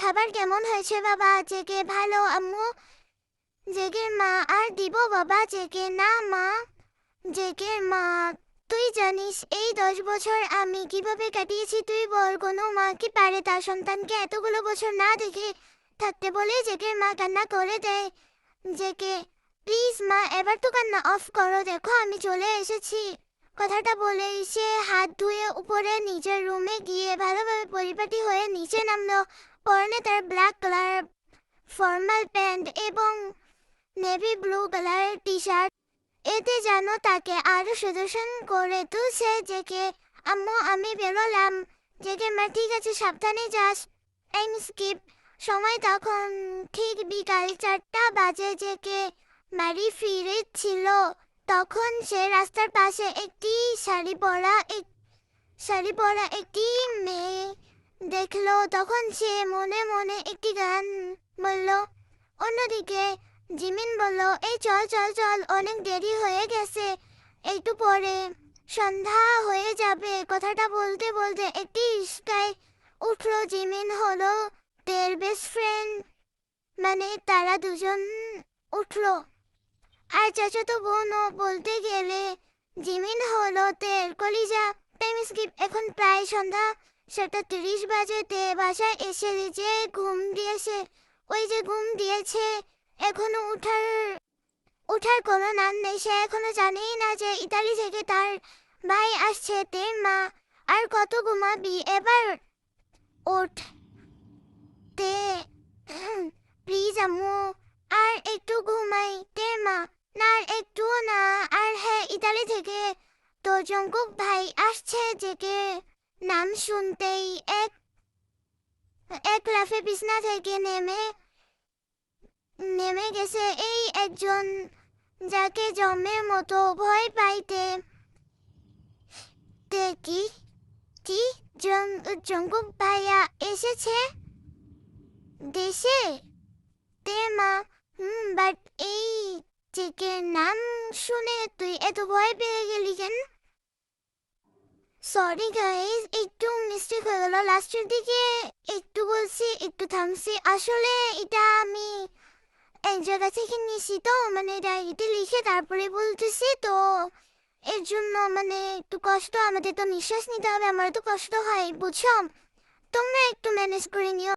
খাবার কেমন হয়েছে বাবা? জেগে ভালো আম্মু। জেগের মা আর দিব বাবা জেগে না মা। জেগের মা তুই জানিস এই 10 বছর আমি কিভাবে কাটিয়েছি তুই বল কোনো মা কি পারে তার সন্তানকে এতগুলো বছর না দেখে থাকতে বলে জেগের মা কান্না করে দেয়। জেগে প্লিজ মা এবার তো কান্না অফ করো দেখো আমি চলে এসেছি। কথাটা বলেই সে হাত ধুয়ে উপরে নিজের রুমে গিয়ে ভালোভাবে পরিপাটি হয়ে নিচে নামলো। পরনে তার ব্ল্যাক কালার ফর্মাল প্যান্ট এবং নেভি ব্লু কালারের টি শার্ট। এতে যেন তাকে আরো সুদর্শন করে তুলছে। জেগে আম্মু আমি বেরোলাম। জেগে মা ঠিক আছে সাবধানে যাস। Time skip. সময় তখন ঠিক বিকাল 4টা বাজে। জেগে বাড়ি ফিরেছিল তখন সে রাস্তার পাশে একটি শাড়ি পরা একটি মেয়ে দেখলো। তখন সে মনে মনে একটি গান বলল। অন্যদিকে জিমিন বলল এই চল চল চল অনেক দেরি হয়ে গেছে একটু পরে সন্ধ্যা হয়ে যাবে। কথাটা বলতে বলতে একটি রিস্কায় উঠলো। জিমিন হলো তের বেস্ট ফ্রেন্ড, মানে তারা দুজন উঠলো। আর চাচাতো বোনও বলতে গেলে জিমিন হলো তের কলিজা। Time skip. এখন প্রায় সন্ধ্যা 7:30 বাজে। তে বাসায় এসে যে ঘুম দিয়েছে ওই যে ঘুম দিয়েছে এখনো উঠার কোনো নাম নেই। সে এখনো জানেই না যে ইতালি থেকে তার ভাই আসছে। তের মা আর কত ঘুমাবি এবার ওঠ তে প্লিজ আম্মু আর একটু ঘুমাই। তের মা না আর একটুও না। আর হ্যাঁ ইতালি থেকে তো জঙ্কুক ভাই আসছে। জেগে নাম শুনতেই এক লাফে বিছনা থেকে নেমে গেছে এই একজন যাকে জমের মতো ভয় পাইতে। তে কি কি জঙ্কুক ভাইয়া এসেছে দেশে? তে মা বাট এই চেকের নাম শুনে তুই এত ভয় পেয়ে গেলি কেন? সরি গাইস একটু মিস্টেক হয়ে গেল লাস্টের দিকে একটু বলছি একটু থামছি। আসলে এটা আমি এক জায়গা থেকে নিয়েছি তো মানে ডায়েরিতে লিখে তারপরে বলতেছি তো এর জন্য মানে একটু কষ্ট। আমাদের তো নিঃশ্বাস নিতে হবে আমার তো কষ্ট হয় বুঝছো। তোমরা একটু ম্যানেজ করে নিও।